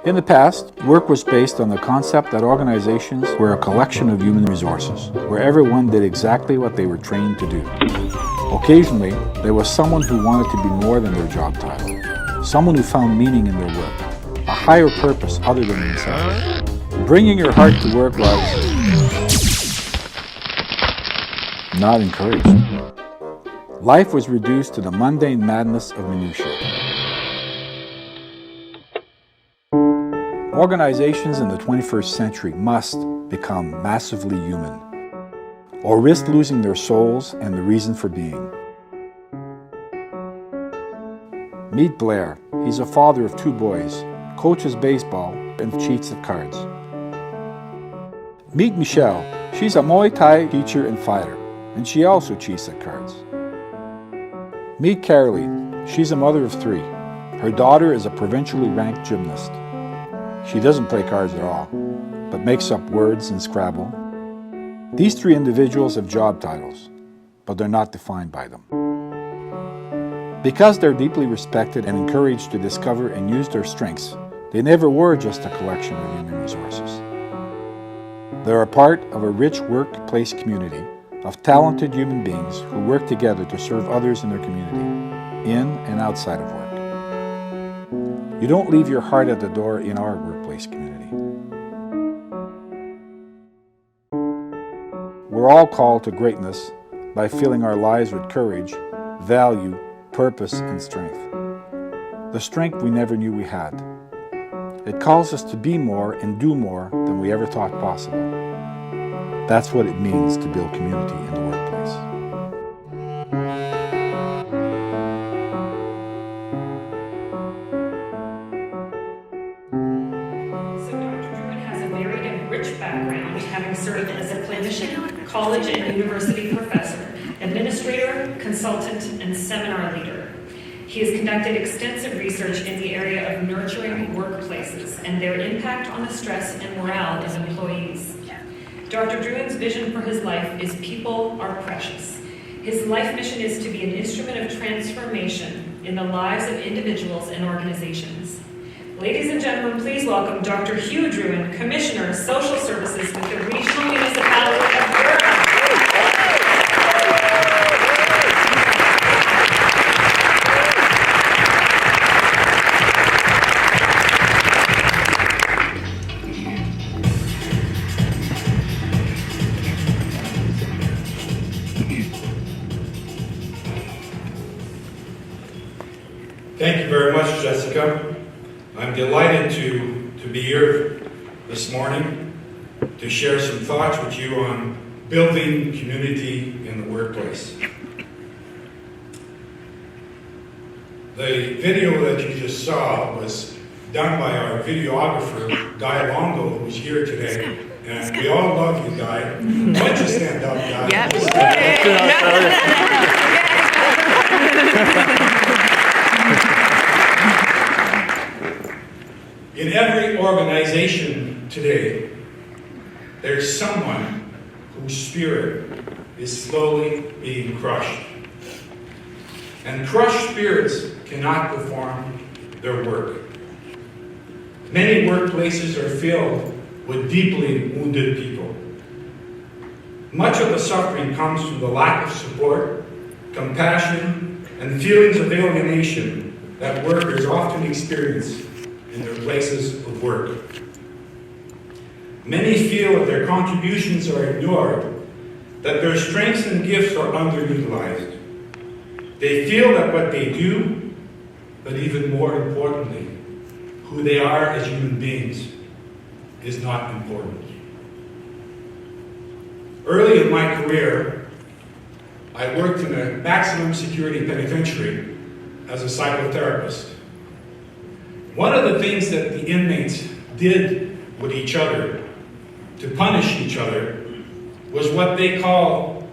In the past, work was based on the concept that organizations were a collection of human resources, where everyone did exactly what they were trained to do. Occasionally, there was someone who wanted to be more than their job title, someone who found meaning in their work, a higher purpose other than themselves. Bringing your heart to work was not encouraged. Life was reduced to the mundane madness of minutiae. Organizations in the 21st century must become massively human, or risk losing their souls and the reason for being. Meet Blair. He's a father of 2 boys, coaches baseball, and cheats at cards. Meet Michelle. She's a Muay Thai teacher and fighter, and she also cheats at cards. Meet Carolee. She's a mother of 3. Her daughter is a provincially ranked gymnast. She doesn't play cards at all, but makes up words in Scrabble. These 3 individuals have job titles, but they're not defined by them. Because they're deeply respected and encouraged to discover and use their strengths, they never were just a collection of human resources. They're a part of a rich workplace community of talented human beings who work together to serve others in their community, in and outside of work. You don't leave your heart at the door in our workplace community. We're all called to greatness by filling our lives with courage, value, purpose, and strength. The strength we never knew we had. It calls us to be more and do more than we ever thought possible. That's what it means to build community in the workplace. Background, having served as a clinician, college and university professor, administrator, consultant, and seminar leader. He has conducted extensive research in the area of nurturing workplaces and their impact on the stress and morale of employees. Dr. Drouin's vision for his life is people are precious. His life mission is to be an instrument of transformation in the lives of individuals and organizations. Ladies and gentlemen, please welcome Dr. Hugh Drouin, Commissioner of Social Services with the Regional Municipality of Drouin. Thank you very much, Jessica. I'm delighted to be here this morning to share some thoughts with you on building community in the workplace. The video that you just saw was done by our videographer, Guy Longo, who's here today. And we all love you, Guy. Why don't you stand up, Guy? In every organization today, there's someone whose spirit is slowly being crushed. And crushed spirits cannot perform their work. Many workplaces are filled with deeply wounded people. Much of the suffering comes from the lack of support, compassion, and feelings of alienation that workers often experience in their places of work. Many feel that their contributions are ignored, that their strengths and gifts are underutilized. They feel that what they do, but even more importantly, who they are as human beings, is not important. Early in my career, I worked in a maximum security penitentiary as a psychotherapist. One of the things that the inmates did with each other to punish each other was what they call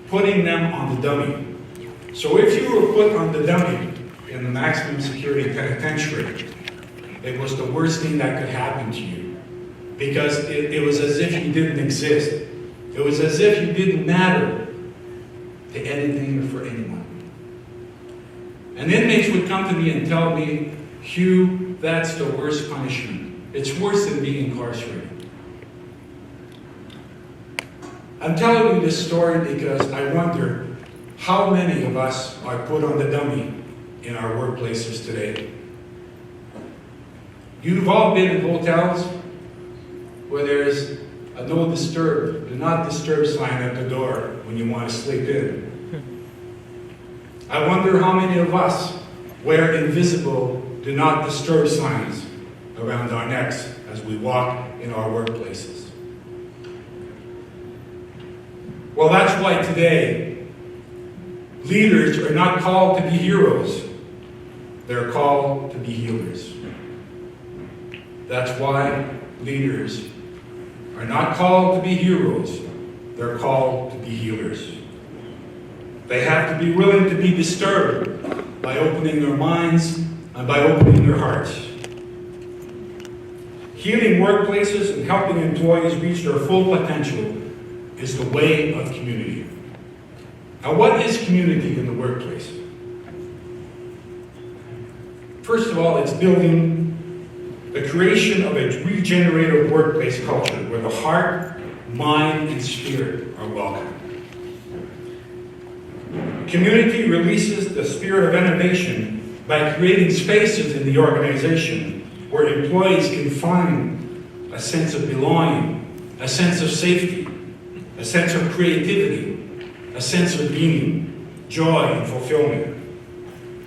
putting them on the dummy. So if you were put on the dummy in the maximum security penitentiary, it was the worst thing that could happen to you, because it was as if you didn't exist. It was as if you didn't matter to anything or for anyone. And inmates would come to me and tell me, Hugh, that's the worst punishment. It's worse than being incarcerated. I'm telling you this story because I wonder how many of us are put on the dummy in our workplaces today. You've all been in hotels where there's a do not disturb sign at the door when you want to sleep in. I wonder how many of us wear invisible do not disturb signs around our necks as we walk in our workplaces. Well, that's why today leaders are not called to be heroes. They're called to be healers. That's why leaders are not called to be heroes. They're called to be healers. They have to be willing to be disturbed by opening their minds and by opening their hearts. Healing workplaces and helping employees reach their full potential is the way of community. Now, what is community in the workplace? First of all, it's building the creation of a regenerative workplace culture where the heart, mind, and spirit are welcome. Community releases the spirit of innovation by creating spaces in the organization where employees can find a sense of belonging, a sense of safety, a sense of creativity, a sense of meaning, joy, and fulfillment.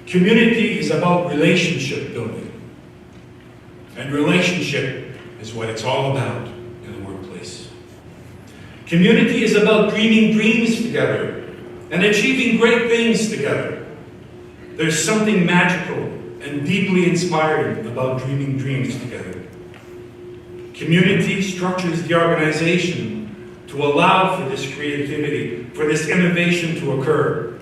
Community is about relationship building. And relationship is what it's all about in the workplace. Community is about dreaming dreams together and achieving great things together. There's something magical and deeply inspiring about dreaming dreams together. Community structures the organization to allow for this creativity, for this innovation to occur.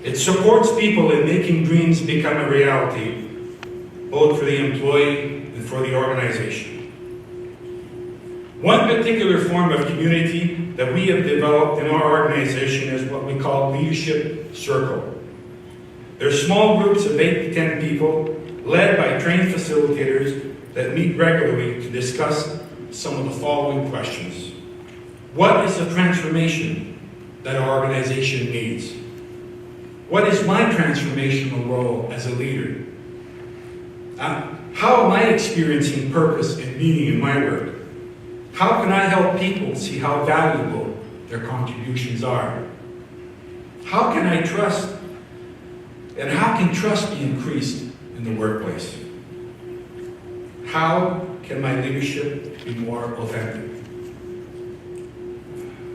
It supports people in making dreams become a reality, both for the employee and for the organization. One particular form of community that we have developed in our organization is what we call Leadership Circle. They're small groups of 8 to 10 people led by trained facilitators that meet regularly to discuss some of the following questions. What is the transformation that our organization needs? What is my transformational role as a leader? How am I experiencing purpose and meaning in my work? How can I help people see how valuable their contributions are? How can I trust? And how can trust be increased in the workplace? How can my leadership be more authentic?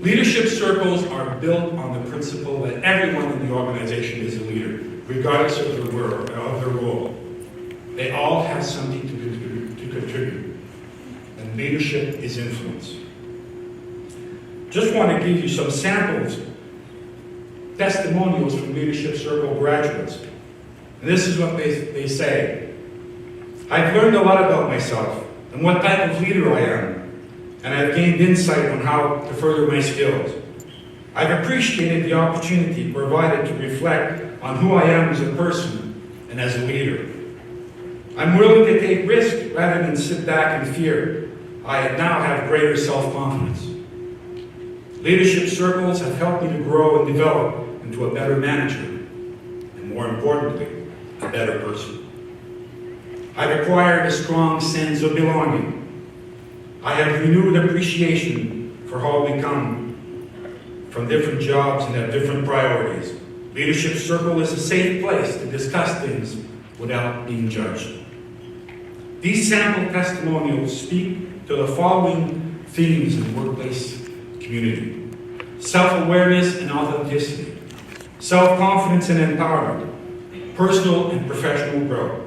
Leadership circles are built on the principle that everyone in the organization is a leader, regardless of their role. They all have something to contribute, and leadership is influence. Just want to give you some samples, testimonials from Leadership Circle graduates. And this is what they say. I've learned a lot about myself and what type of leader I am, and I've gained insight on how to further my skills. I've appreciated the opportunity provided to reflect on who I am as a person and as a leader. I'm willing to take risks rather than sit back in fear. I now have greater self-confidence. Leadership circles have helped me to grow and develop into a better manager, and more importantly, a better person. I've acquired a strong sense of belonging. I have renewed appreciation for how we come from different jobs and have different priorities. Leadership Circle is a safe place to discuss things without being judged. These sample testimonials speak to the following themes in the workplace community: self-awareness and authenticity, self-confidence and empowerment, personal and professional growth,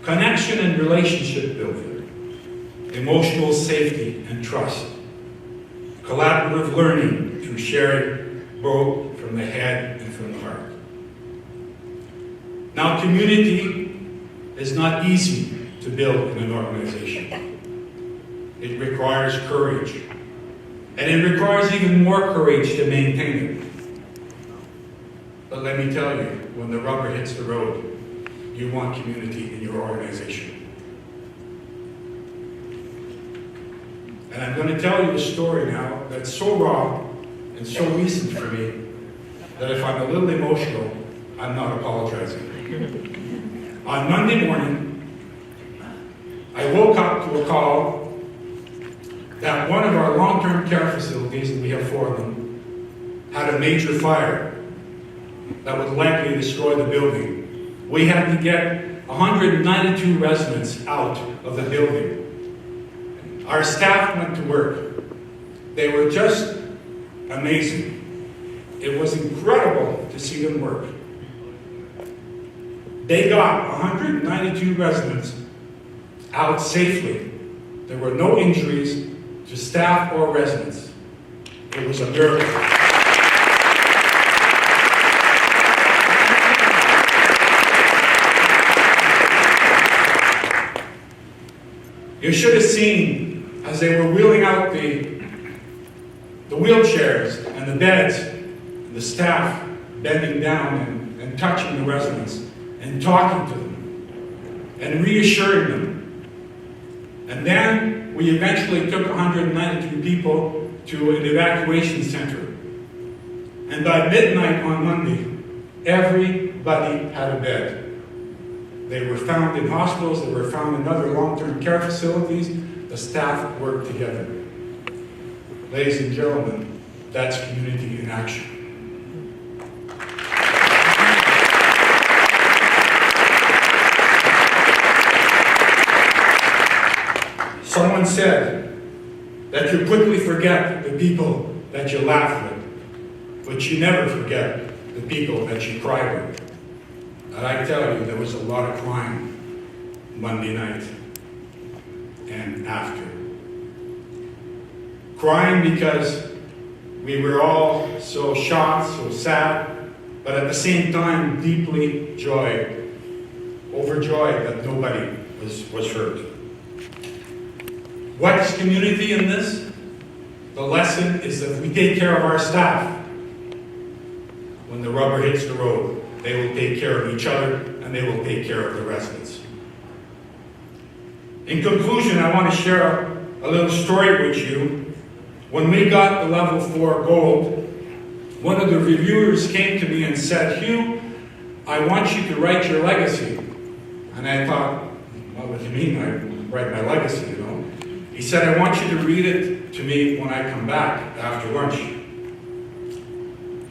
connection and relationship building, emotional safety and trust, collaborative learning through sharing both from the head and from the heart. Now, community is not easy to build in an organization. It requires courage, and it requires even more courage to maintain it. But let me tell you, when the rubber hits the road, you want community in your organization. And I'm going to tell you a story now that's so raw and so recent for me that if I'm a little emotional, I'm not apologizing. On Monday morning, I woke up to a call that one of our long-term care facilities, and we have 4 of them, had a major fire that would likely destroy the building. We had to get 192 residents out of the building. Our staff went to work. They were just amazing. It was incredible to see them work. They got 192 residents out safely. There were no injuries to staff or residents. It was a miracle. You should have seen as they were wheeling out the wheelchairs and the beds, and the staff bending down and touching the residents and talking to them and reassuring them. And then we eventually took 192 people to an evacuation center. And by midnight on Monday, everybody had a bed. They were found in hospitals, they were found in other long-term care facilities. The staff worked together. Ladies and gentlemen, that's community in action. Someone said that you quickly forget the people that you laugh with, but you never forget the people that you cry with. And I tell you, there was a lot of crying Monday night and after. Crying because we were all so shocked, so sad, but at the same time deeply overjoyed that nobody was hurt. What's community in this? The lesson is that we take care of our staff. When the rubber hits the road, they will take care of each other and they will take care of the residents. In conclusion, I want to share a little story with you. When we got the level 4 gold, one of the reviewers came to me and said, "Hugh, I want you to write your legacy." And I thought, what do you mean I write my legacy, you know? He said, "I want you to read it to me when I come back after lunch."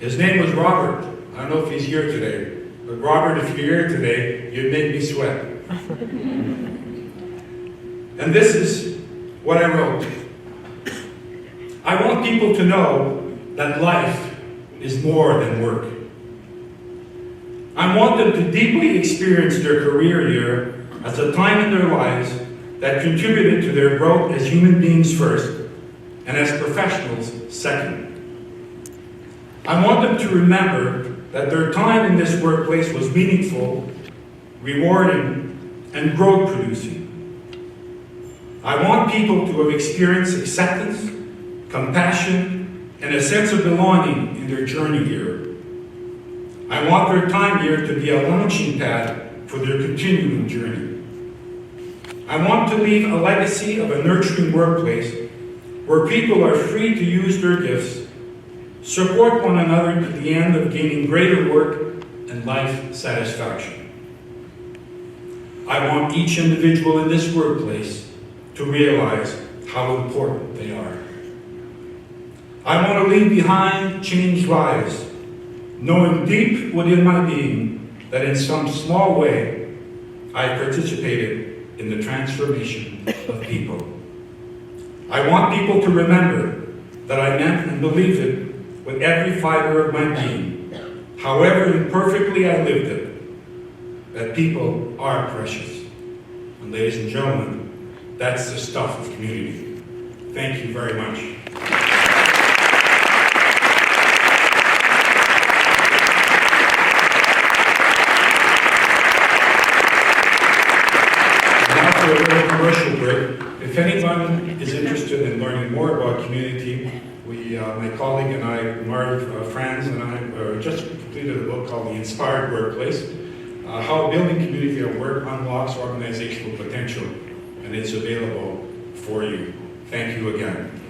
His name was Robert. I don't know if he's here today, but Robert, if you're here today, you'd make me sweat. And this is what I wrote. I want people to know that life is more than work. I want them to deeply experience their career year as a time in their lives that contributed to their growth as human beings first, and as professionals second. I want them to remember that their time in this workplace was meaningful, rewarding, and growth-producing. I want people to have experienced acceptance, compassion, and a sense of belonging in their journey here. I want their time here to be a launching pad for their continuing journey. I want to leave a legacy of a nurturing workplace where people are free to use their gifts, support one another to the end of gaining greater work and life satisfaction. I want each individual in this workplace to realize how important they are. I want to leave behind changed lives, knowing deep within my being that in some small way I participated in the transformation of people. I want people to remember that I meant and believed it with every fiber of my being, however imperfectly I lived it, that people are precious. And ladies and gentlemen, that's the stuff of community. Thank you very much. A little commercial break. If anyone is interested in learning more about community, my colleague and I, Marv Franz and I, just completed a book called The Inspired Workplace, How Building Community at Work Unlocks Organizational Potential, and it's available for you. Thank you again.